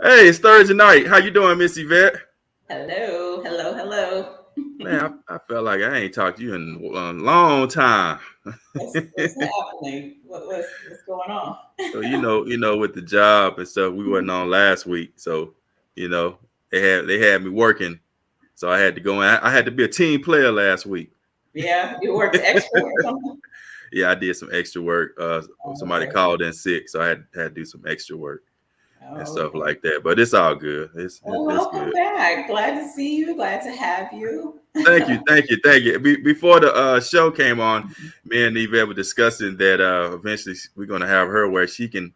Hey, it's Thursday night. How you doing, Miss Yvette? Hello, hello, hello. Man, I felt like I ain't talked to you in a long time. What's happening? What's going on? So with the job and stuff, we wasn't on last week. So you know, they had me working. So I had to go in. I had to be a team player last week. Yeah, you worked extra or something? Yeah, I did some extra work. Oh, Somebody okay. called in sick, so I had to do some extra work and Oh, stuff okay. like that. But it's all good. Well, It's welcome good. back. Glad to see you. Glad to have you. Thank you, thank you, thank you. Before the show came on, me and Yvette were discussing that eventually we're gonna have her where she can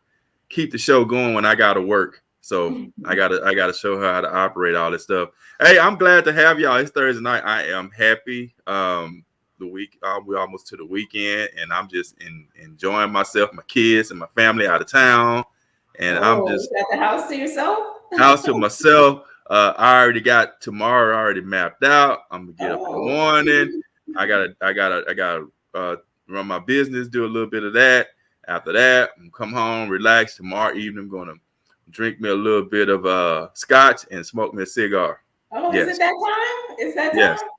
keep the show going when I gotta work. So I gotta show her how to operate all this stuff. Hey, I'm glad to have y'all. It's Thursday night. I am happy. The week we're almost to the weekend, and I'm just enjoying myself, my kids and my family out of town, and I'm Oh, you just got the house to yourself? house to myself. I already got tomorrow already mapped out. I'm gonna get up in the Oh, morning. I gotta run my business, do a little bit of that. After that, I'm come home, relax. Tomorrow evening, I'm gonna drink me a little bit of scotch and smoke me a cigar. oh, is it Yes, that time? Is that yes, time?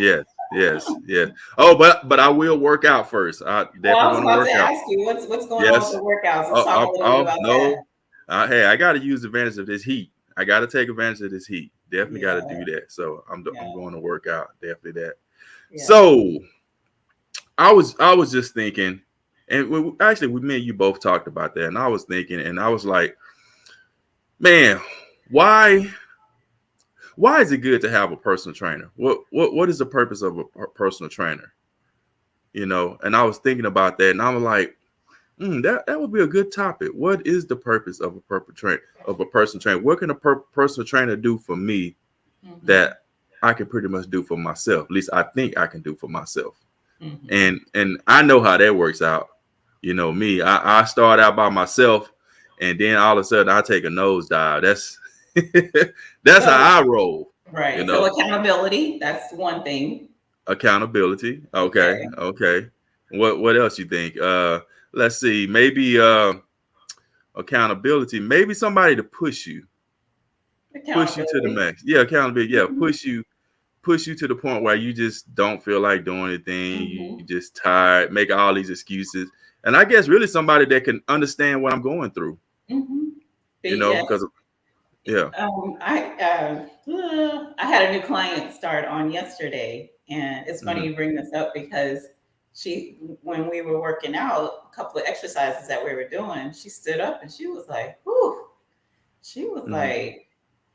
yes, yes, yes. Oh, but I will work out first. I Oh, I definitely was want to about to work out. ask you what's going on with Yes. the workouts. Let's Oh, talk a oh, little bit oh about that. no. Hey, I got to use advantage of this heat. I got to take advantage of this heat. Definitely got to Yeah, do that. So I'm yeah, going to work out. Definitely that. yeah. So I was just thinking, and actually, with me and you both talked about that, and I was thinking, and I was like, man, why why is it good to have a personal trainer? What is the purpose of a personal trainer? And I was thinking about that, and I was like, that would be a good topic. What is the purpose of a personal trainer? What can a personal trainer do for me Mm-hmm, that I can pretty much do for myself? At least I think I can do for myself. mm-hmm. And I know how that works out. You know me. I start out by myself, and then all of a sudden I take a nosedive. That's that's So, how I roll. You right. So know, accountability, that's one thing. accountability. Okay, Okay. okay. What else you think? Let's see. Maybe accountability. Maybe somebody to push you to the Accountability. max. Yeah, accountability. Yeah, Hmm. push you to the point where you just don't feel like doing anything. You Hmm. just tired, make all these excuses. And I guess really somebody that can understand what I'm going through. Hmm. Yes. Because yeah. I had a new client start on yesterday, and it's funny Mm-hmm. you bring this up because when we were working out, a couple of exercises that we were doing, she stood up and she was like, "Whew." She was Mm-hmm. like,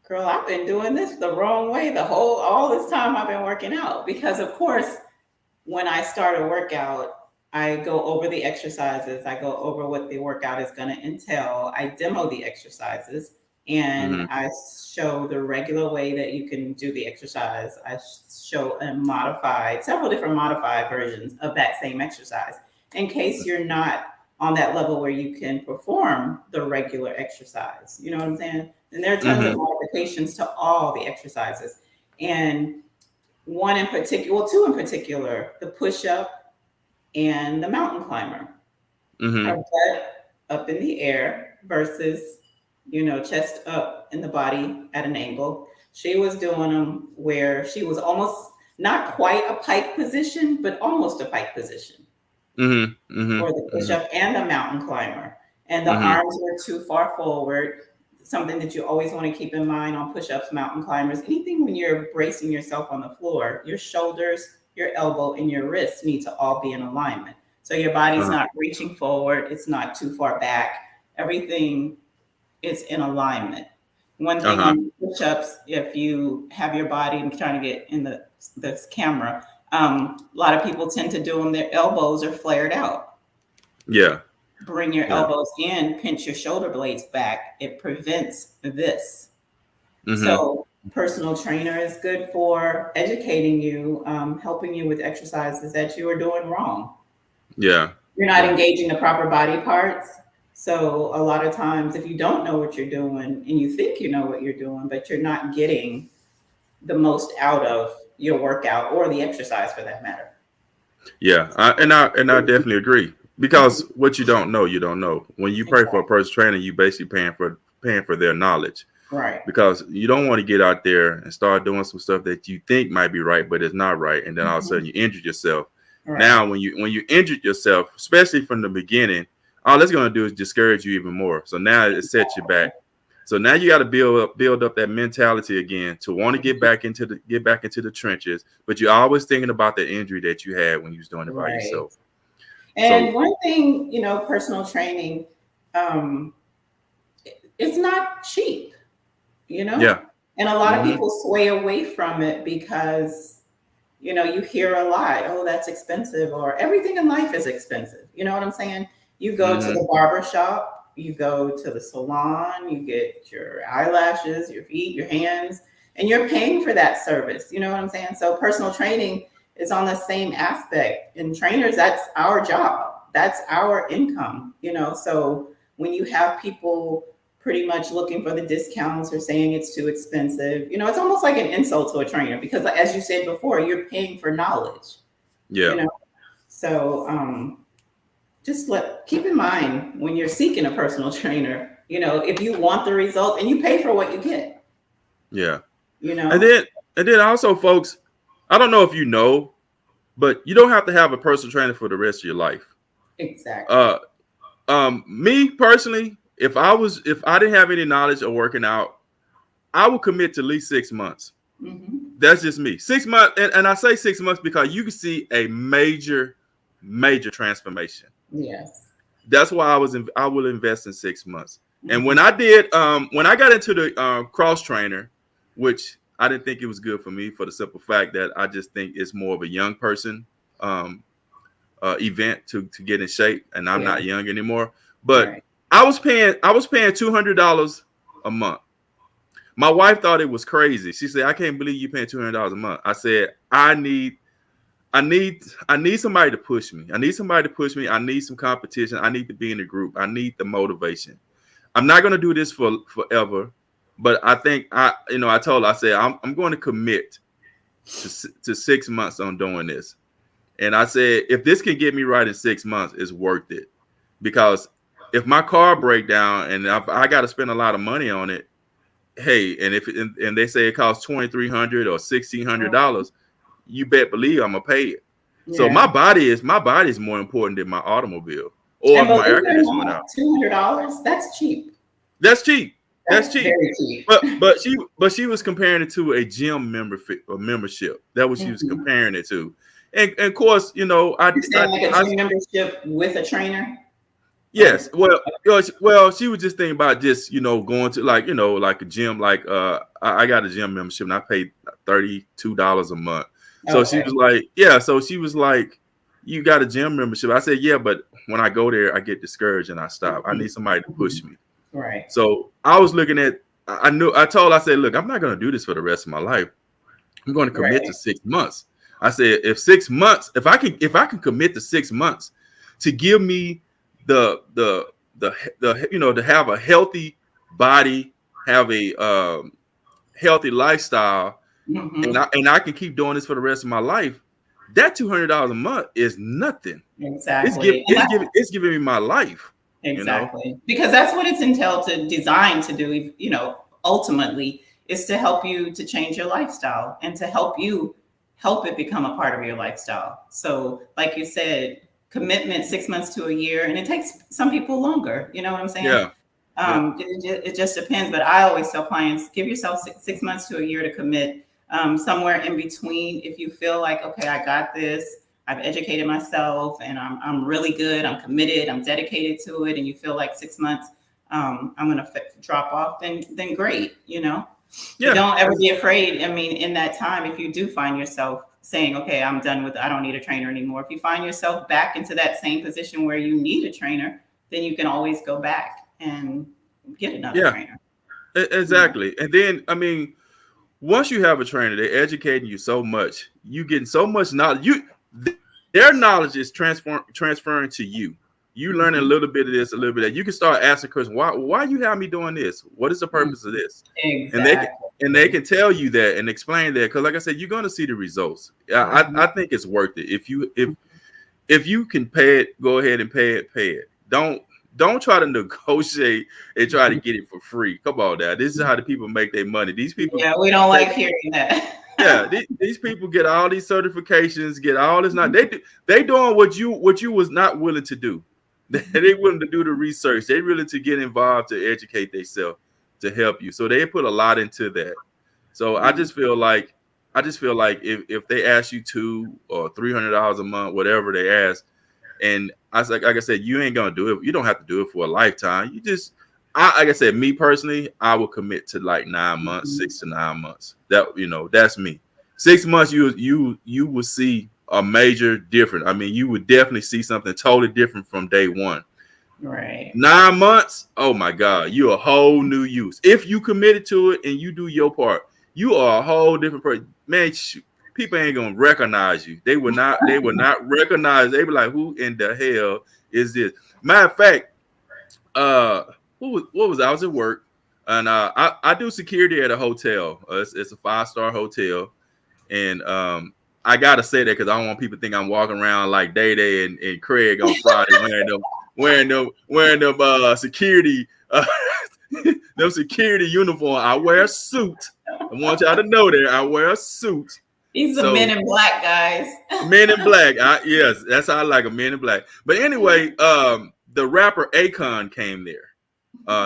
"Girl, I've been doing this the wrong way all this time I've been working out." Because of course, when I start a workout, I go over the exercises, I go over what the workout is going to entail, I demo the exercises, and Mm-hmm. I show the regular way that you can do the exercise. I show several different modified versions of that same exercise in case you're not on that level where you can perform the regular exercise. You know what I'm saying? And there are tons of Mm-hmm. modifications to all the exercises. And one in particular, well, two in particular, the push up and the mountain climber. Her Mm-hmm. butt up in the air versus, chest up in the body at an angle. She was doing them where she was almost not quite a pike position, but almost a pike position Mm-hmm. for the push Mm-hmm. up and the mountain climber. And the Mm-hmm. arms were too far forward. Something that you always want to keep in mind on push ups, mountain climbers, anything when you're bracing yourself on the floor, your shoulders, your elbow, and your wrists need to all be in alignment. So your body's Uh-huh. not reaching forward, it's not too far back. Everything is in alignment. One thing Uh-huh. on push ups, if you have your body, I'm trying to get in this camera, a lot of people tend to do them, their elbows are flared out. Yeah. Bring your Yeah. elbows in, pinch your shoulder blades back. It prevents this. Mm-hmm. So, personal trainer is good for educating you, helping you with exercises that you are doing wrong. Yeah. You're not Yeah. engaging the proper body parts. So, a lot of times, if you don't know what you're doing and you think you know what you're doing, but you're not getting the most out of your workout or the exercise for that matter. Yeah, and I definitely agree because Mhm. what you don't know, you don't know. When you pay for a Exactly. personal trainer, you basically paying for their knowledge. Right. because you don't want to get out there and start doing some stuff that you think might be right, but it's not right. And then all of a Mhm. sudden you injured yourself. Right. Now, when you injured yourself, especially from the beginning, all it's going to do is discourage you even more. So now it sets you back. So now you got to build up that mentality again to want to get back into the trenches. But you're always thinking about the injury that you had when you was doing it by Right. yourself. And So one thing, personal training, um, it's not cheap, you know? yeah, And a lot of hmm people sway away from it because, you hear a lot, oh, that's expensive, or everything in life is expensive. You know what I'm saying? You go to hmm the barber shop, you go to the salon, you get your eyelashes, your feet, your hands, and you're paying for that service. You know what I'm saying? So personal training is on the same aspect. And trainers, that's our job. That's our income, So when you have people pretty much looking for the discounts or saying it's too expensive. It's almost like an insult to a trainer because, as you said before, you're paying for knowledge. You yeah, know, so just keep in mind when you're seeking a personal trainer. If you want the results and you pay for what you get. yeah. You And know, then and then also, folks, I don't know if you know, but you don't have to have a personal trainer for the rest of your life. exactly. Uh, me personally, if I didn't have any knowledge of working out, I would commit to at least 6 months. Hmm. That's just me. 6 months, and I say 6 months because you can see a major transformation. Yes. That's why I will invest in 6 months. And Hmm. when I got into the cross trainer, which I didn't think it was good for me for the simple fact that I just think it's more of a young person um, event to get in shape, and I'm Yeah. not young anymore. But Right. I was paying $200 a month. My wife thought it was crazy. She said, "I can't believe you paying $200 a month." I said, I need somebody to push me. I need somebody to push me. I need some competition. I need to be in a group. I need the motivation. I'm not gonna do this for forever, but I think I told her, I said I'm going to commit to 6 months on doing this. And I said, if this can get me right in 6 months, it's worth it. Because if my car break down and if I got to spend a lot of money on it, hey, and they say it costs $2,300 or $1,600, you bet believe I'm gonna pay it. So Yeah. my body is more important than my automobile or And if my believe air it or conditioner went not, out. $200, that's cheap. That's cheap. That's That's cheap. very cheap. But she was comparing it to a gym membership. That was she was Hmm. comparing it to. And of course, You're saying like a gym membership with a trainer? Or yes. Well, she was just thinking about just going to like a gym. Like I got a gym membership and I paid $32 a month. So she okay. was like, yeah. So she was like, you got a gym membership? I said, yeah, but when I go there, I get discouraged and I stop. I need somebody to push me. Right. So I was looking at. I said, look, I'm not going to do this for the rest of my life. I'm going to commit to Right. 6 months. I said, if 6 months, if I can commit to 6 months to give me the to have a healthy body, have a healthy lifestyle, and Hmm. I can keep doing this for the rest of my life, that $200 a month is nothing. Exactly. And It's giving me my life. You know. exactly. Because that's what it's entailed to design to do, ultimately is to help you to change your lifestyle and to help it become a part of your lifestyle. So, like you said, commitment 6 months to a year, and it takes some people longer. You know what I'm saying? Yeah. Yeah. It just depends. But I always tell clients, give yourself 6 months to a year to commit. Somewhere in between, if you feel like, okay, I got this, I've educated myself, and I'm really good, I'm committed, I'm dedicated to it, and you feel like 6 months, I'm gonna drop off, then great. But Yeah. don't ever be afraid. I mean, in that time, if you do find yourself saying, okay, I'm done with, I don't need a trainer anymore. If you find yourself back into that same position where you need a trainer, then you can always go back and get another Yeah. trainer. Exactly. And then I mean, once you have a trainer, they're educating you so much. You getting so much knowledge. Their knowledge is transferring to you. You learning a Mhm. little bit of this, a little bit of that. You can start asking questions. Why you have me doing this? What is the Mhm. purpose of this? And they Exactly. can tell you that and explain that because, like I said, you're going to see the results. Mhm. I think it's worth it if you can pay it. Go ahead and pay it. Pay it. don't try to negotiate and try to get it for free. Come on now. This is how the people make their money. These people, Yeah, we don't they, like hearing that. yeah, these people get all these certifications, get all this. Not they doing what you was not willing to do. They willing to do the research. They willing to get involved to educate themselves to help you. So they put a lot into that. So I just feel like if they ask you $200 or $300 a month, whatever they ask, and I was like I said, you ain't gonna do it. You don't have to do it for a lifetime. You just, like I said, me personally, I will commit to like 9 months, 6 to 9 months. That's me. 6 months, you will see a major difference. I mean, you would definitely see something totally different from day one. Right. 9 months, oh my God, you're a whole new use. If you committed to it and you do your part, you are a whole different person. Man, people ain't gonna recognize you. They will not. They will not recognize. They be like, "Who in the hell is this?" Matter of fact, what was I was at work, and I do security at a hotel. It's a 5-star hotel, and I gotta say that because I don't want people to think I'm walking around like Day Day and Craig on Friday wearing them security them security uniform. I wear a suit. I want y'all to know that I wear a suit. These are Men in Black, guys. Men in Black. Yes, that's how I like a Men in Black. But anyway, the rapper Akon came there.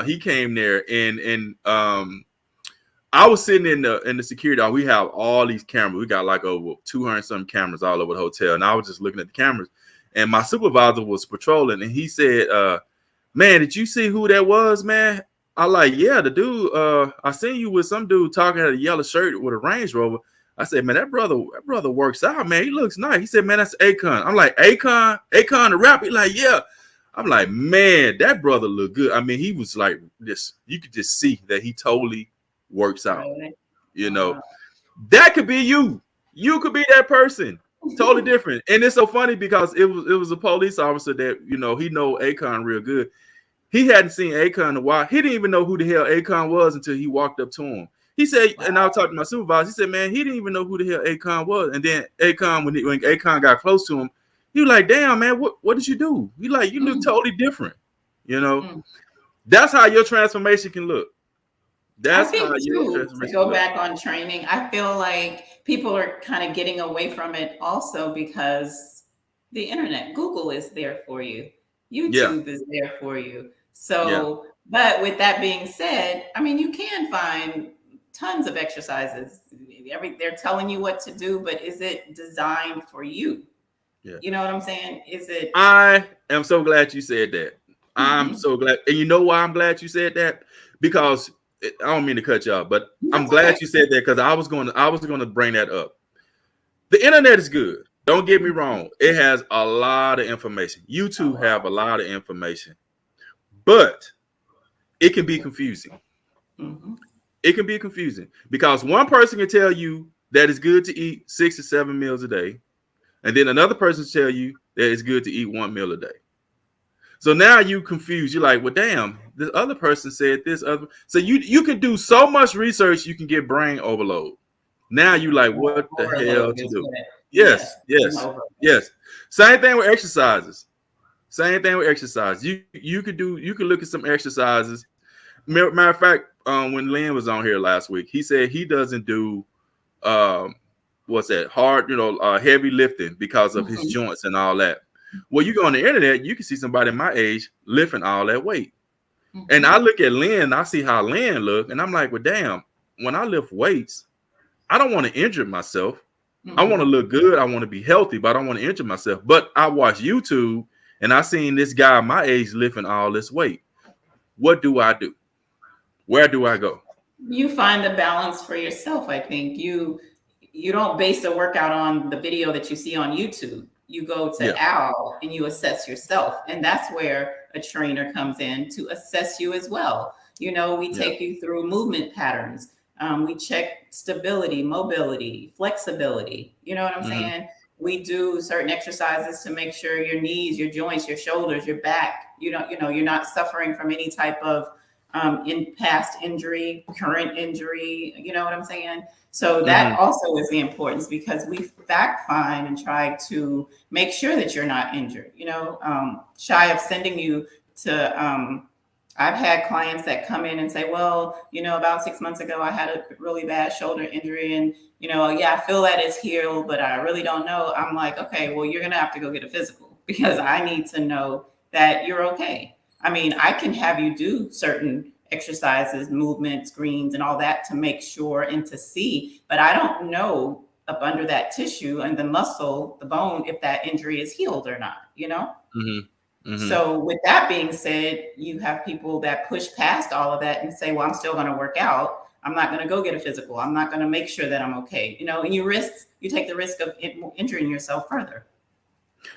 He came there, and I was sitting in the security. We have all these cameras. We got like over 200 some cameras all over the hotel, and I was just looking at the cameras. And my supervisor was patrolling, and he said, "Man, did you see who that was, man?" I like, yeah, the dude. I seen you with some dude talking at a yellow shirt with a Range Rover. I said, man, that brother works out, man. He looks nice. He said, man, that's Akon. I'm like, Akon the rapper. He like, yeah. I'm like, man, that brother look good. I mean, he was like this. You could just see that he totally works out. Really? That could be you. You could be that person. Totally different. And it's so funny because it was a police officer that, he know Akon real good. He hadn't seen Akon in a while. He didn't even know who the hell Akon was until he walked up to him. He said, and I was talking to my supervisor. He said, man, he didn't even know who the hell Akon was. And then Akon, when Akon got close to him, he was like, damn, man, what did you do? He like, you look totally different. That's how your transformation can look. That's how your transformation to go back on training. I feel like people are kind of getting away from it also because the internet, Google is there for you. YouTube is there for you. So, but with that being said, I mean, you can find tons of exercises. They're telling you what to do, but is it designed for you? Yeah. You know what I'm saying? Is it? I am so glad you said that. I'm so glad. And you know why I'm glad you said that? Because I don't mean to cut you off, but I'm glad you said that because I was going to bring that up. The internet is good. Don't get me wrong. It has a lot of information. YouTube have a lot of information, but it can be confusing. Mm-hmm. It can be confusing because one person can tell you that it's good to eat 6 to 7 meals a day, and then another person tell you that it's good to eat 1 meal a day. So now you confused. You're like, well, damn, this other person said this other. So you can do so much research, you can get brain overload. Now you like, what the hell to do? Yes. Same thing with exercises. You could look at some exercises. Matter of fact, when Lynn was on here last week, he said he doesn't do hard, heavy lifting because of his joints and all that. Well, you go on the internet, you can see somebody my age lifting all that weight. Mm-hmm. And I look at Lynn, I see how Lynn look, and I'm like, well, damn, when I lift weights, I don't want to injure myself. Mm-hmm. I want to look good. I want to be healthy, but I don't want to injure myself. But I watch YouTube and I seen this guy my age lifting all this weight. What do I do? Where do I go? You find the balance for yourself. I think you don't base the workout on the video that you see on YouTube. You go to Al and you assess yourself. And that's where a trainer comes in to assess you as well. We take you through movement patterns. We check stability, mobility, flexibility. You know what I'm saying? We do certain exercises to make sure your knees, your joints, your shoulders, your back, you're not suffering from any type of in past injury, current injury. You know what I'm saying? So that also is the importance because we fact find and try to make sure that you're not injured, shy of sending you to I've had clients that come in and say, well, about 6 months ago, I had a really bad shoulder injury. And, yeah, I feel that it's healed, but I really don't know. I'm like, okay, well, you're going to have to go get a physical because I need to know that you're okay. I mean, I can have you do certain exercises, movements, screens, and all that to make sure and to see, but I don't know up under that tissue and the muscle, the bone, if that injury is healed or not. Mm-hmm. Mm-hmm. So with that being said, you have people that push past all of that and say, well, I'm still going to work out. I'm not going to go get a physical. I'm not going to make sure that I'm okay. And you take the risk of injuring yourself further.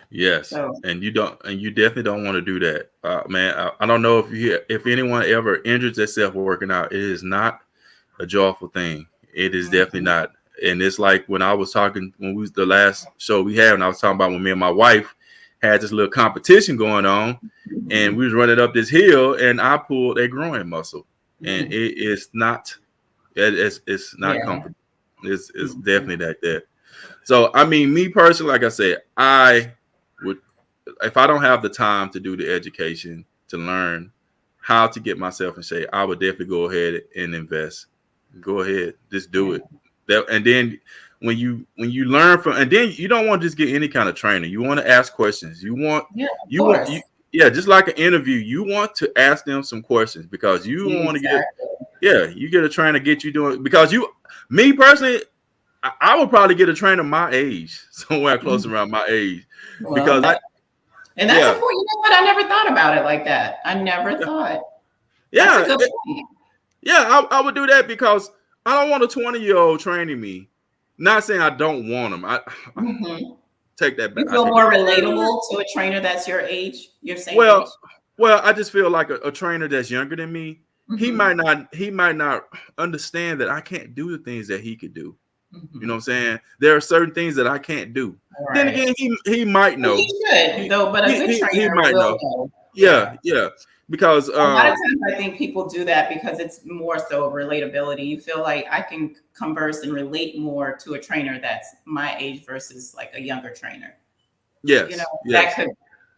Yes. So, And you definitely don't want to do that. Man, I don't know if anyone ever injures themselves working out. It is not a joyful thing. It is definitely not. And it's like when I was talking, the last show we had, and I was talking about when me and my wife had this little competition going on, and we was running up this hill, and I pulled a groin muscle, and it's not comfortable. It's definitely like that. So I mean, me personally, like I said, I would, if I don't have the time to do the education to learn how to get myself in shape, I would definitely go ahead and invest. Go ahead, just do it. And then when you learn from, and then you don't want to just get any kind of trainer. You want to ask questions. Just like an interview, you want to ask them some questions because you want to you get a trainer, get you doing, because me personally, I would probably get a trainer my age, somewhere close around my age, because and that's important. You know what? I never thought about it like that. I never thought. Yeah, that's a good point. I would do that because I don't want a 20-year-old training me. Not saying I don't want them. I take that back. You feel more relatable to a trainer that's your age, your same age? Well, I just feel like a trainer that's younger than me, he might not understand that I can't do the things that he could do. You know what I'm saying? There are certain things that I can't do. Right. Then again, he might know. He should, though, but a good trainer might will know. Yeah. Because a lot of times I think people do that because it's more so relatability. You feel like I can converse and relate more to a trainer that's my age versus like a younger trainer. Yes. That could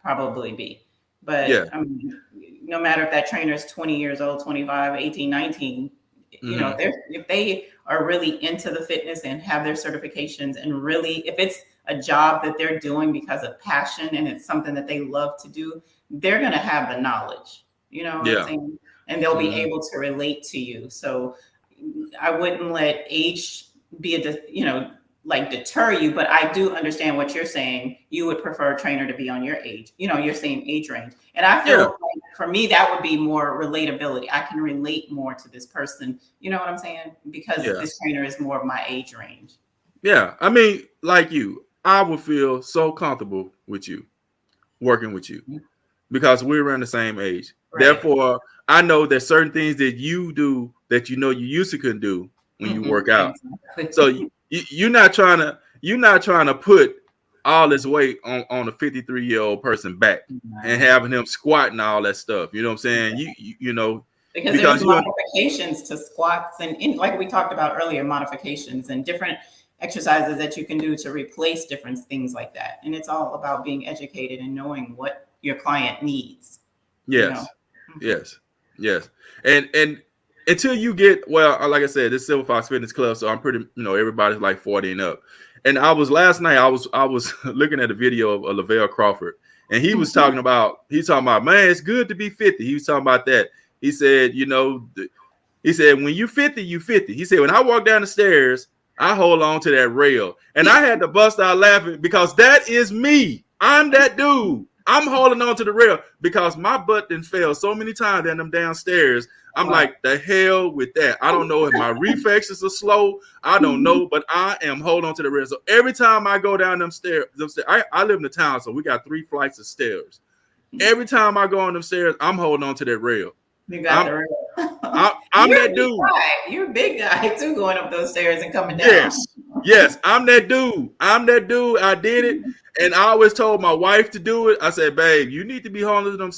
probably be. But I mean, no matter if that trainer is 20 years old, 25, 18, 19, if they are really into the fitness and have their certifications, and really, if it's a job that they're doing because of passion and it's something that they love to do, they're going to have the knowledge, what I'm saying? And they'll be able to relate to you. So I wouldn't let age be deter you, but I do understand what you're saying. You would prefer a trainer to be on your age, your same age range. And I feel like for me, that would be more relatability. I can relate more to this person. You know what I'm saying? Because this trainer is more of my age range. Yeah. I mean, like you, I would feel so comfortable with you, working with you, because we're around the same age. Right. Therefore, I know there's certain things that you do that you used to couldn't do when you work out. So you're not trying to put all this weight on a 53-year-old person back and having him squatting all that stuff. You know what I'm saying? Because there's modifications to squats and like we talked about earlier, modifications and different exercises that you can do to replace different things like that. And it's all about being educated and knowing what your client needs. Yes. Yes. And until you get, like I said, this Silver Fox Fitness Club, so I'm pretty, everybody's like 40 and up. And last night I was looking at a video of Lavelle Crawford, and he was talking about, man, it's good to be 50. He was talking about that. He said, when you 50, you 50. He said, when I walk down the stairs, I hold on to that rail. And I had to bust out laughing because that is me. I'm that dude. I'm holding on to the rail because my butt done fell so many times down them downstairs. I'm like, the hell with that. I don't know if my reflexes are slow. I don't know, but I am holding on to the rail. So every time I go down them stairs, I live in the town, so we got 3 flights of stairs. Every time I go on them stairs, I'm holding on to that rail. You got the rail. I'm that dude. You're a big guy too, going up those stairs and coming down. Yes, I'm that dude. I did it. And I always told my wife to do it. I said, babe, you need to be holding on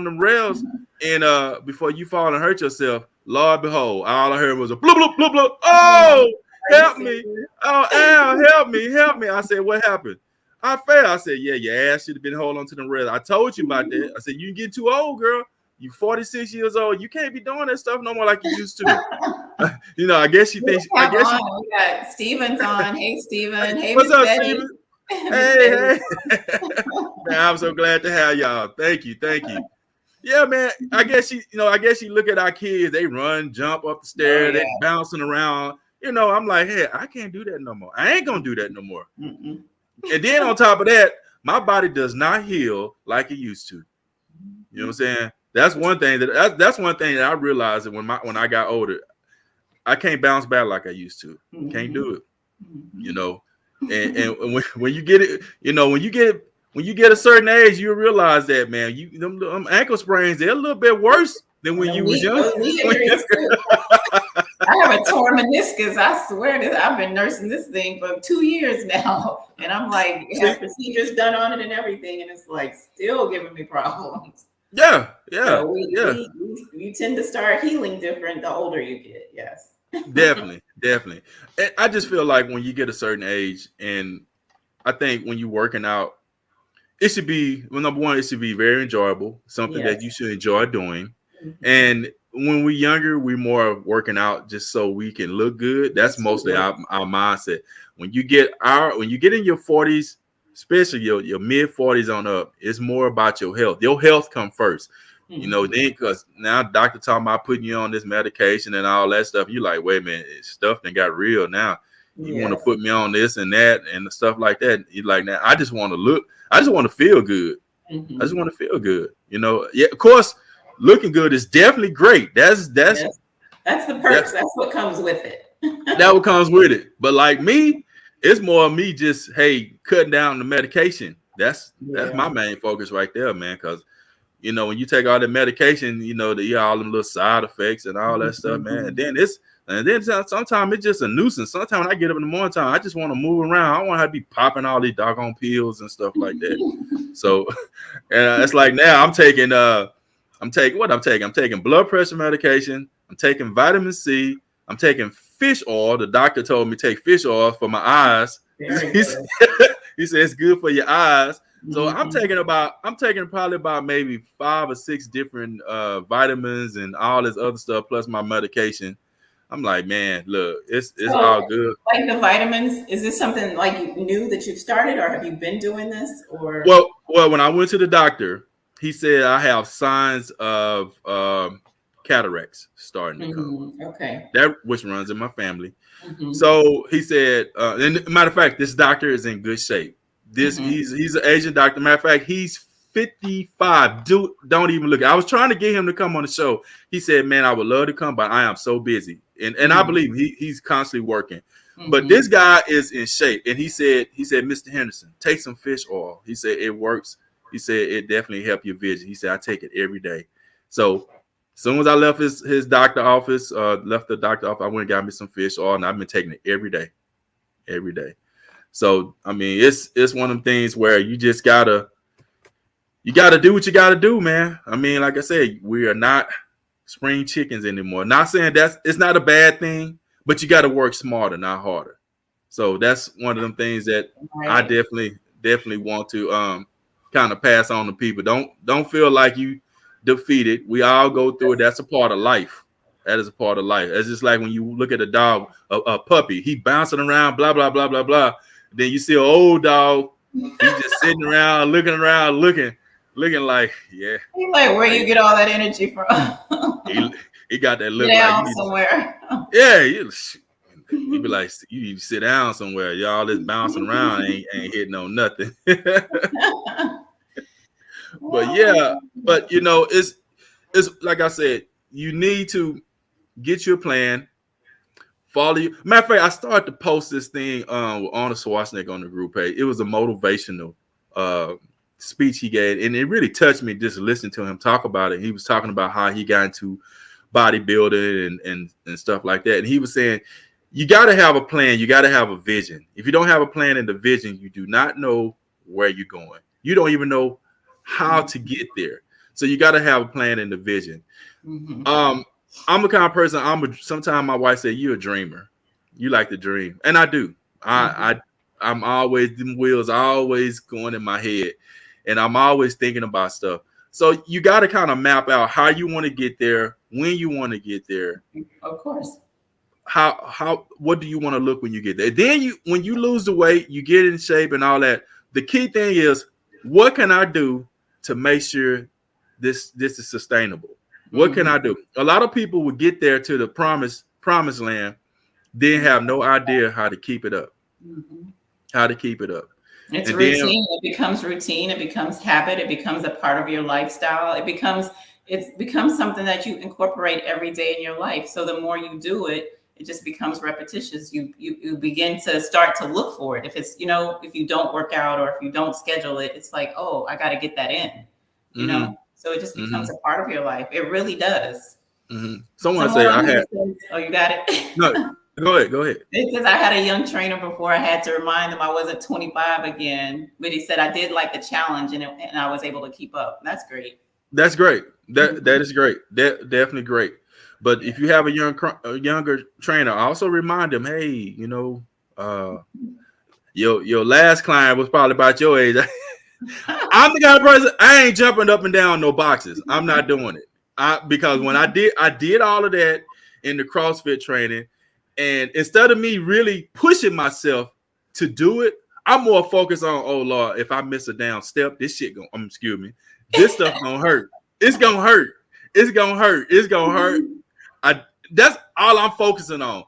them rails, and before you fall and hurt yourself. Lord behold, all I heard was a bloop, bloop, bloop, bloop. Oh, help me. Oh, Al, help me. I said, what happened? I failed. I said, yeah, your ass should have been holding on to the rest. I told you about that. I said, you get too old, girl. You 46 years old. You can't be doing that stuff no more like you used to. I guess she thinks. I guess she. We got Steven's on. Hey, Steven. Hey, What's Miss up, Betty. Steven? Miss Betty. Hey. Man, I'm so glad to have y'all. Thank you. Yeah, man. I guess she look at our kids. They run, jump up the stairs, they bouncing around. I'm like, hey, I can't do that no more. I ain't gonna do that no more. Mm-mm. And then on top of that, my body does not heal like it used to. You know what I'm saying? That's one thing that I realized that when I got older, I can't bounce back like I used to. Mm-hmm. Can't do it. And when you get it, when you get a certain age, you realize that, man, them ankle sprains, they're a little bit worse than when you was young. I have a torn meniscus. I swear this. I've been nursing this thing for 2 years now, and I'm like, have procedures done on it and everything, and it's like still giving me problems. Yeah. So you tend to start healing different the older you get. Yes. Definitely. And I just feel like when you get a certain age, and I think when you're working out, it should be, well, number one, it should be very enjoyable, something that you should enjoy doing. Mm-hmm. And when we're younger, we're more working out just so we can look good. That's mostly our mindset. When you get in your 40s, especially your mid 40s on up, it's more about your health. Your health come first. Mm-hmm. Then because now doctor talking about putting you on this medication and all that stuff. You're like, wait a minute, stuff then got real now. You want to put me on this and that and stuff like that. You're like, now I just want to feel good. Mm-hmm. I just want to feel good. Yeah, of course, looking good is definitely great. That's the perks. That's what comes with it. That what comes with it. But like me, it's more of me just, hey, cutting down the medication. That's my main focus right there, man. Because when you take all the medication, all them little side effects and all that stuff, man. And then sometimes it's just a nuisance. Sometimes when I get up in the morning time, I just want to move around. I don't want to be popping all these doggone pills and stuff like that. So it's like now I'm taking I'm taking blood pressure medication. I'm taking vitamin C. I'm taking fish oil. The doctor told me to take fish oil for my eyes. He said it's good for your eyes. So I'm taking probably about maybe 5 or 6 different vitamins and all this other stuff plus my medication. I'm like, man, look, it's all good. Like the vitamins, is this something like new that you've started, or have you been doing this? Or well, when I went to the doctor, he said I have signs of cataracts starting to come. Okay, that which runs in my family. Mm-hmm. So he said, and matter of fact, this doctor is in good shape. He's an Asian doctor. Matter of fact, he's 55. Don't even look. I was trying to get him to come on the show. He said, man, I would love to come, but I am so busy. And I believe he's constantly working. Mm-hmm. But this guy is in shape. And he said, Mr. Henderson, take some fish oil. He said it works. He said it definitely helps your vision. He said I take it every day. So as soon as I left his doctor office, I went and got me some fish oil, and I've been taking it every day. Every day. So I mean, it's one of them things where you just gotta do what you gotta do, man. I mean, like I said, we are not spring chickens anymore. Not saying it's not a bad thing, but you got to work smarter, not harder. So that's one of them things that I definitely want to kind of pass on to people. Don't feel like you defeated. We all go through it. That's a part of life. That is a part of life. It's just like when you look at a dog, a puppy, he bouncing around, blah, blah, blah, blah, blah. Then you see an old dog, he's just sitting around, looking like, yeah. He's like, where you get all that energy from? he got that look down like somewhere. Yeah, he be like, you need to sit down somewhere. Y'all this bouncing around ain't hitting on nothing. But it's like I said, you need to get your plan. Follow you. Matter of fact, I started to post this thing with Arnold Schwarzenegger on the group page. It was a motivational speech he gave, and it really touched me just listening to him talk about it. He was talking about how he got into bodybuilding and stuff like that. And he was saying, you got to have a plan. You got to have a vision. If you don't have a plan and the vision, you do not know where you're going. You don't even know how to get there. So you got to have a plan and the vision. Mm-hmm. I'm the kind of person. Sometimes my wife said, "You're a dreamer. You like to dream," and I do. I I'm always, them wheels always going in my head, and I'm always thinking about stuff. So you got to kind of map out how you want to get there, when you want to get there, Of course. how what do you want to look when you get there. Then you, when you lose the weight, you get in shape and all that. The key thing is, what can I do to make sure this is sustainable? What can Mhm. I do? A lot of people would get there to the promised land, then have no idea how to keep it up. Mhm. How to keep it up. It's And then routine. It becomes routine. It becomes habit. It becomes a part of your lifestyle. It becomes something that you incorporate every day in your life. So the more you do it, it just becomes repetitious. You begin to start to look for it. If it's, if you don't work out or if you don't schedule it, it's like, oh, I got to get that in. mm-hmm, So it just becomes mm-hmm, a part of your life. It really does. mm-hmm. Someone say Someone I here had says, oh, you got it. no. Go ahead. Go ahead. It says I had a young trainer before. I had to remind them I wasn't 25 again, but he said I did like the challenge and I was able to keep up. That's great. That's great. That Mhm. is great. That definitely great. But Yeah. if you have a younger trainer, also remind them, hey, uh, your last client was probably about your age. I'm the kind of person, I ain't jumping up and down no boxes. I'm not doing it. Because when I did all of that in the CrossFit training, and instead of me really pushing myself to do it, I'm more focused on, oh Lord, if I miss a down step, this shit gonna excuse me, this stuff gonna hurt. It's gonna hurt. It's gonna hurt. It's gonna hurt. I That's all I'm focusing on.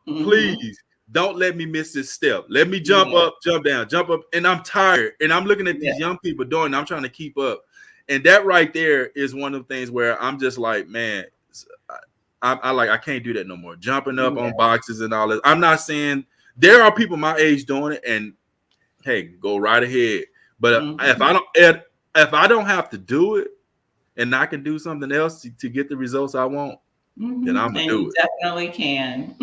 Mhm. Please don't let me miss this step. Let me jump Yeah. up, jump down, jump up. And I'm tired. And I'm looking at Yeah. these young people doing it. I'm trying to keep up. And that right there is one of the things where I'm just like, man, I can't do that no more. Jumping up on Yeah. boxes and all that. I'm not saying there are people my age doing it, and hey, go right ahead. But Mhm. if I don't have to do it, and I can do something else to get the results I want, then Mhm. I'm gonna And do you it. definitely can.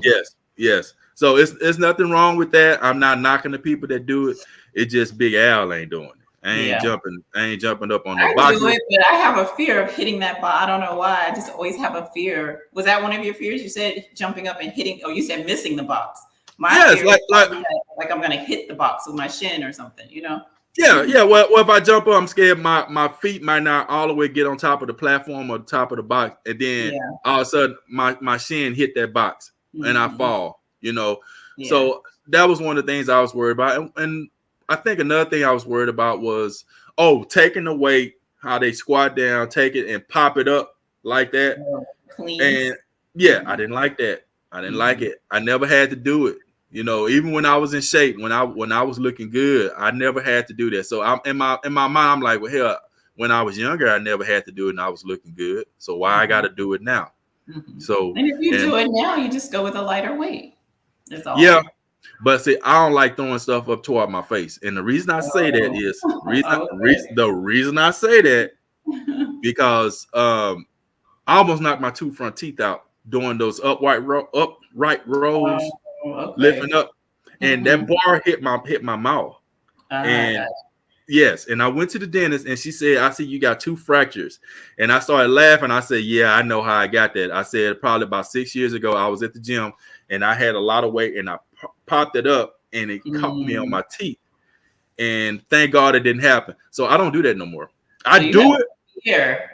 Yes, yes. So it's nothing wrong with that. I'm not knocking the people that do it. It's just Big Al ain't doing it. Yeah. I ain't jumping up on no I do boxes. it, but I have a fear of hitting that ball. I don't know why. I just always have a fear. Was that one of your fears? You said jumping up and hitting, or you said missing the box. My Yes, fear is like like I'm gonna hit the box with my shin or something. yeah. Well, if I jump up, I'm scared my feet might not all the way get on top of the platform or the top of the box, and then Yeah. all of a sudden my shin hit that box and I Mhm. fall. Yeah. So that was one of the things I was worried about, and I think another thing I was worried about was taking the weight, how they squat down, take it and pop it up like that, and Cleans. yeah, I Mhm. didn't like that. I didn't like Mhm. it. I never had to do it. Even when I was in shape, when I was looking good, I never had to do that. So I'm in my mind, I'm like, well, hell, when I was younger, I never had to do it, and I was looking good. So why I got Mhm. to do it now? Mhm. So And if you and do it now, you just go with a lighter weight. That's yeah, all. but see, I don't like throwing stuff up toward my face, and the reason I say that Oh. is Okay. the reason I say that because I almost knocked my two front teeth out doing those upright rows, Oh, lifting okay. up, and that Mhm. bar hit my mouth. Ah, And got yes, and I went to the dentist, and she said, "I see you got two fractures." And I started laughing. I said, "Yeah, I know how I got that." I said, "Probably about 6 years ago, I was at the gym, and I had a lot of weight, and I popped it up, and it caught me on Mm. my teeth. And thank God it didn't happen. So I don't do that no more. I So you have do it, fear.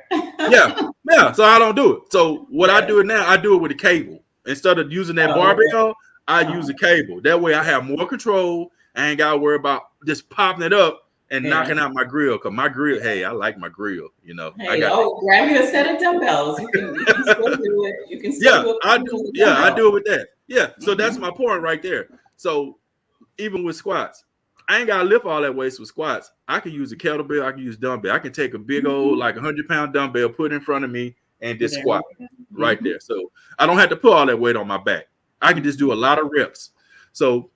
yeah, yeah. So I don't do it. So what I Yes. do it now, I do it with a cable instead of using that Oh, okay. barbell. I use Uh-huh. a cable. That way, I have more control. I ain't got to worry about just popping it up and Yeah. knocking out my grill. Cause my grill, hey, I like my grill. I Hey, got that. oh, grab you a set of dumbbells. You can still do it. You can still Yeah, do I it do. with Yeah, I dumbbells. do it with that. Yeah. So that's Mhm. my point right there. So even with squats, I ain't gotta lift all that weights with squats. I can use a kettlebell, I can use dumbbell. I can take a big old Mhm. like 100-pound dumbbell, put it in front of me, and just There you squat go. right Mhm. there. So I don't have to put all that weight on my back. I can just do a Mhm. lot of reps. So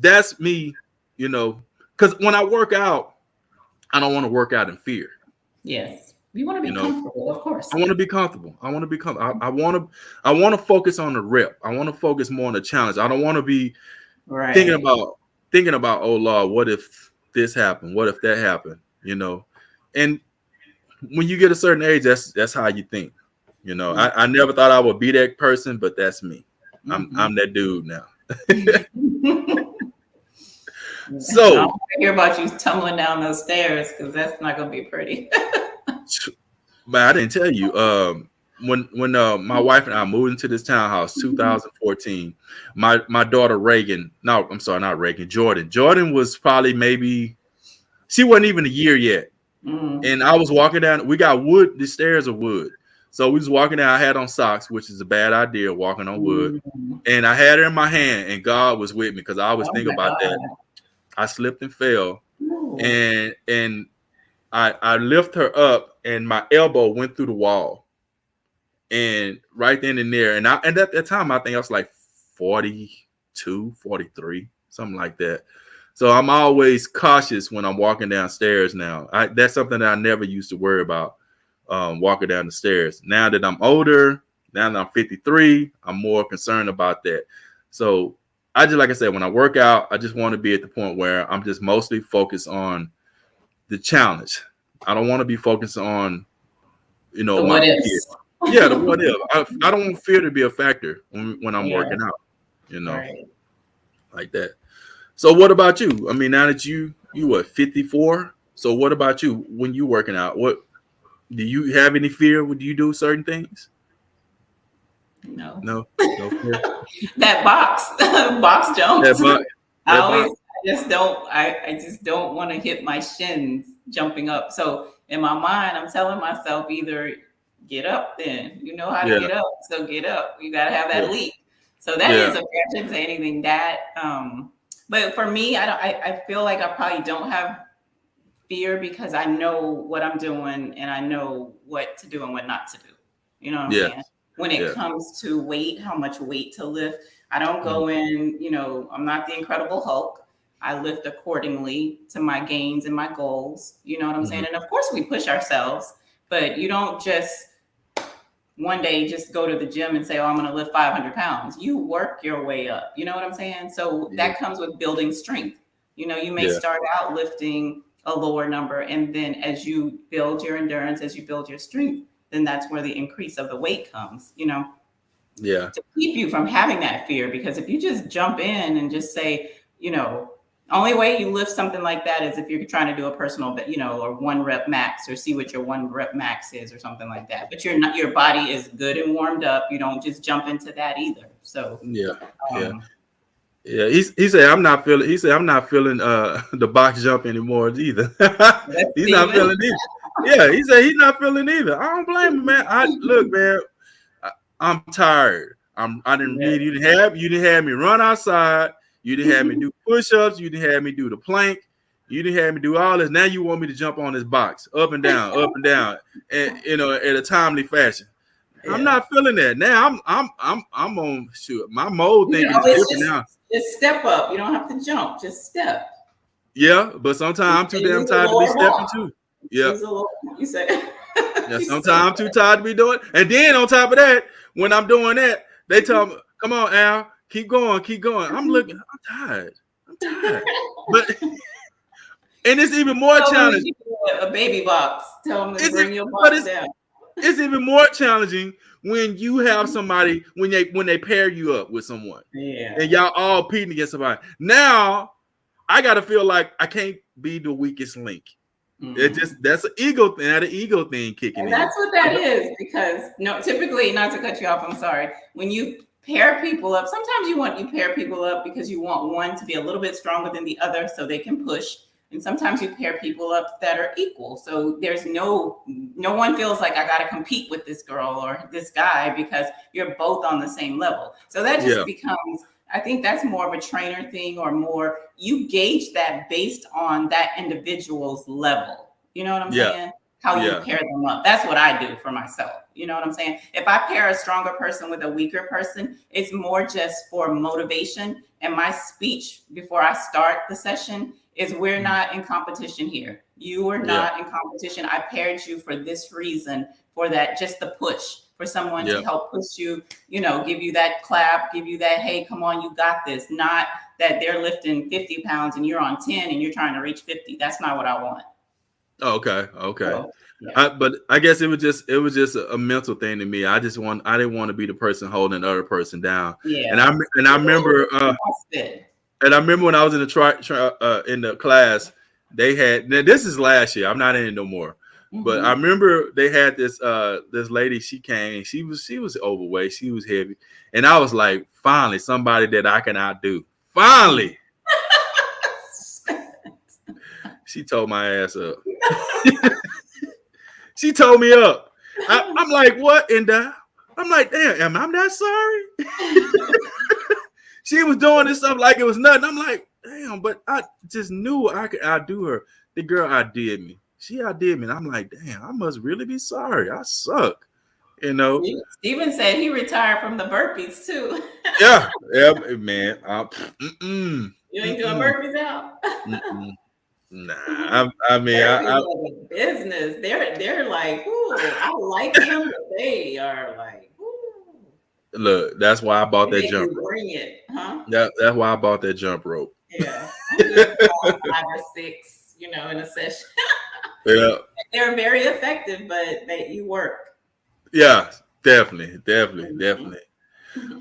that's me, because when I work out, I don't want to work out in fear. Yes. You want to You be know, comfortable, of I course. want to be comfortable. I want to be comfortable. I want to focus on the rep. I want to focus more on the challenge. I don't want to be thinking Right. about thinking about, oh Lord, what if this happened? What if that happened? And when you get a certain age, that's how you think. I never thought I would be that person, but that's me. I'm Mhm. I'm that dude now. I don't So, want to hear about you tumbling down those stairs because that's not going to be pretty. but I didn't tell you. When my wife and I moved into this townhouse, 2014, my daughter Reagan. No, I'm sorry, not Reagan. Jordan. Jordan was probably maybe she wasn't even a year yet. Mm. And I was walking down. We got wood. The stairs are wood. So we was walking down. I had on socks, which is a bad idea, walking on wood. Mm. And I had it in my hand, and God was with me because I always Oh think my about that. God. I slipped and fell, Ooh. and I lift her up, and my elbow went through the wall, and right then and there, and at that time I think I was like 42, 43, something like that. So I'm always cautious when I'm walking downstairs now. That's something that I never used to worry about, walking down the stairs. Now that I'm older, now that I'm 53, I'm more concerned about that. So I just, like I said, when I work out, I just want to be at the point where I'm just mostly focused on the challenge. I don't want to be focused on, The my what fear. ifs. Yeah, the what if. I don't want fear to be a factor when I'm Yeah. working out, Right. like that. So what about you? I mean, now that you what, 54? So what about you when you working out? What do you have any fear when you do certain things? No. No, no fear. That box, box That jumps. box, I that always, box. I just don't want to hit my shins jumping up. So in my mind, I'm telling myself either get up, then you know how to Yeah, get up, so get up. You got to have yeah, that leap. So that is yeah. a fear. I shouldn't say anything that. But for me, I don't. I feel like I probably don't have fear because I know what I'm doing and I know what to do and what not to do. You know what I'm Yeah, saying? When it yeah. comes to weight, how much weight to lift, I don't Mm, go in, I'm not the Incredible Hulk. I lift accordingly to my gains and my goals. You know what I'm mhm. saying? And of course, we push ourselves, but you don't just one day just go to the gym and say, oh, I'm going to lift 500 pounds. You work your way up. You know what I'm saying? So Yeah, that comes with building strength. You may yeah, start out lifting a lower number, and then as you build your endurance, as you build your strength, then that's where the increase of the weight comes, yeah, to keep you from having that fear. Because if you just jump in and just say, only way you lift something like that is if you're trying to do a personal, or one rep max, or see what your one rep max is, or something like that. But your body is good and warmed up. You don't just jump into that either. So, yeah, yeah. um, Yeah, he said I'm not feeling. He said I'm not feeling the box jump anymore either. that's He's not Steven. feeling either. Yeah, he said he's not feeling either. I don't blame him, man. I look, man. I'm tired. I didn't. Yeah. You didn't have me run outside. You didn't have me do push-ups. You didn't have me do the plank. You didn't have me do all this. Now you want me to jump on this box up and down, and at a timely fashion. I'm Yeah. not feeling that now. I'm on shoot. My mode thinking is It's different now. just step up. You don't have to jump. Just step. Yeah, but sometimes I'm too damn Use a tired to be lower stepping block. too. Yeah, Use a lower. You say. yeah. You Sometimes say. I'm too tired to be doing. And then on top of that, when I'm doing that, they tell me, "Come on, Al, keep going, keep going." I'm looking. I'm tired. I'm tired. But and it's even more Tell them to challenging. give you a baby box. Tell them to Is it? bring your But box down. it's even more challenging when you have somebody when they pair you up with someone and Yeah. y'all all competing against somebody. Now I gotta feel like I can't be the weakest link. It Mm. just that's an ego thing, that an ego thing kicking And in. that's what that is, because no, typically, not to cut you off, I'm sorry. When you pair people up, sometimes you pair people up because you want one to be a little bit stronger than the other so they can push. And sometimes you pair people up that are equal. So there's no one feels like I gotta compete with this girl or this guy because you're both on the same level. So that just Yeah, becomes, I think that's more of a trainer thing, or more you gauge that based on that individual's level. You know what I'm yeah, saying? How you yeah, pair them up. That's what I do for myself. You know what I'm saying? If I pair a stronger person with a weaker person, it's more just for motivation. And my speech before I start the session is, we're mm, not in competition here. You are yeah, not in competition. I paired you for this reason, for that, just the push, for someone to yeah. help push you, give you that clap, give you that, hey, come on, you got this. Not that they're lifting 50 pounds and you're on 10 and you're trying to reach 50. That's not what I want. Oh, okay, okay. So, yeah. But I guess it was just a mental thing to me. I didn't want to be the person holding the other person down. Yeah. And I People remember are fit. And I remember when I was in in the class, they had, now this is last year. I'm not in it no more. But I Hmm. remember they had this lady. She came and she was overweight. She was heavy, and I was like, finally, somebody that I can outdo. Finally, she told my ass up. She told me up. I'm like, what in the? I'm like, damn, am I that sorry? She was doing this stuff like it was nothing. I'm like, damn, but I just knew I could outdo her. The girl outdid me. She outdid me. And I'm like, damn, I must really be sorry. I suck. You know? Steven said he retired from the burpees too. Yeah. Yeah, man. Mm-mm, You ain't doing mm-mm, burpees out. mm-mm. Nah. I mean, Burpees are the business. They're like, ooh, I like them, but they are like, ooh, look, that's why I bought they that make jump you rope. bring it, huh? That's why I bought that jump rope. Yeah, I'm good for about 5 or 6, in a session. Yeah. They're very effective, but you work. Yeah. Definitely. Definitely. Mhm. Definitely.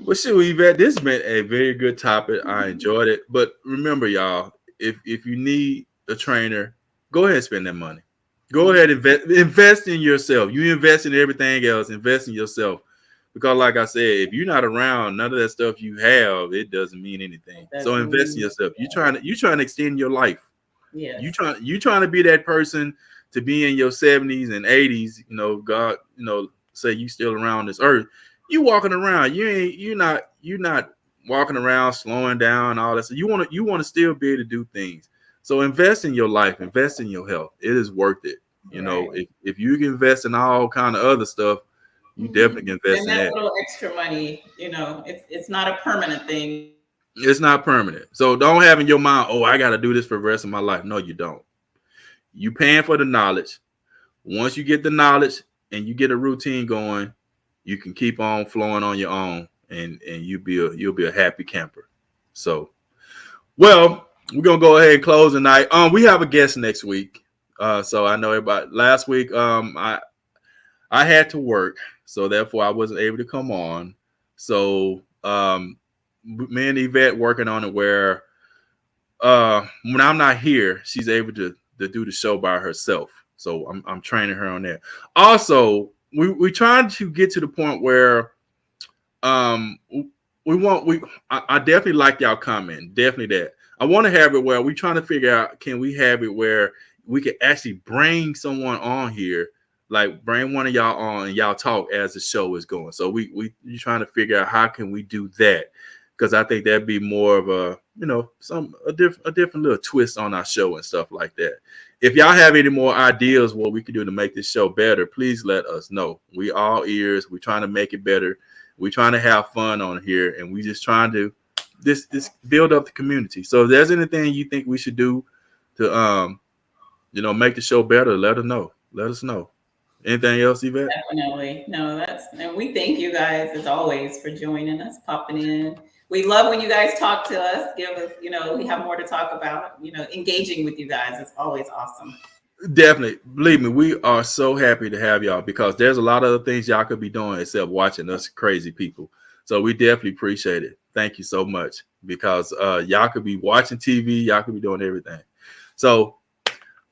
Well, shoot, Yvette, this has been a very good topic. I enjoyed it. But remember, y'all, if you need a trainer, go ahead and spend that money. Go ahead and invest in yourself. You invest in everything else, invest in yourself. Because like I said, if you're not around, none of that stuff you have, it doesn't mean anything. So Doesn't invest in mean yourself. You trying to extend your life. yes. You trying to be that person to be in your 70s and 80s, God, say you still around this earth. You walking around, you're not walking around slowing down all that. So you want to still be able to do things. So invest in your life, invest in your health. It is worth it. Right. If you can invest in all kind of other stuff, you definitely can invest And in that that. little extra money, it's not a permanent thing. It's not permanent. So don't have in your mind, oh, I got to do this for the rest of my life. No, you don't. You paying for the knowledge. Once you get the knowledge and you get a routine going, you can keep on flowing on your own, and you'll be a happy camper. So, well, we're gonna go ahead and close tonight. We have a guest next week. So I know everybody. Last week, I had to work, so therefore I wasn't able to come on. So, me and Yvette working on it where when I'm not here, she's able to do the show by herself. So I'm training her on that. Also, we trying to get to the point where um I definitely like y'all comment. Definitely that. I want to have it where we trying to figure out, can we have it where we can actually bring someone on here, like bring one of y'all on and y'all talk as the show is going. So we trying to figure out how can we do that, because I think that'd be more of a different little twist on our show and stuff like that. If y'all have any more ideas what we can do to make this show better, please let us know. We all ears. We're trying to make it better. We're trying to have fun on here, and we just trying to this build up the community. So if there's anything you think we should do to make the show better, let us know. Let us know. Anything else, Yvette? Definitely. No, and we thank you guys as always for joining us, popping in. We love when you guys talk to us, give us, we have more to talk about, engaging with you guys. It's always awesome. Definitely. Believe me, we are so happy to have y'all, because there's a lot of other things y'all could be doing except watching us crazy people. So we definitely appreciate it. Thank you so much, because y'all could be watching TV, y'all could be doing everything. So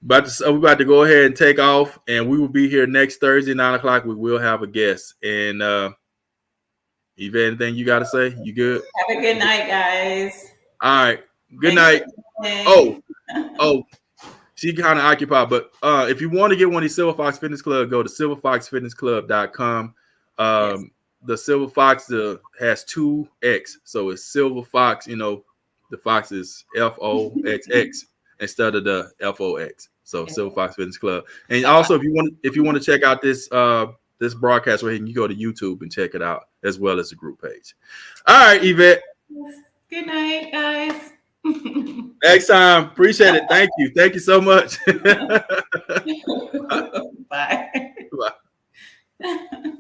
we're about to go ahead and take off, and we will be here next Thursday, 9 o'clock. We will have a guest. And Eva, anything you got to say? You good? Have a good night, guys. All right. Good Thanks for night. listening. Oh, she kind of occupied, but if you want to get one of these Silver Fox Fitness Club, go to silverfoxfitnessclub.com. Yes. The Silver Fox has 2X, so it's Silver Fox. The Fox is FOXX instead of the FOX. So Yes. Silver Fox Fitness Club. And also, if you want to check out this broadcast right here, you can go to YouTube and check it out, as well as the group page. All right, Yvette. Good night, guys. Next time. Appreciate it. Thank you. Thank you so much. Bye. Bye.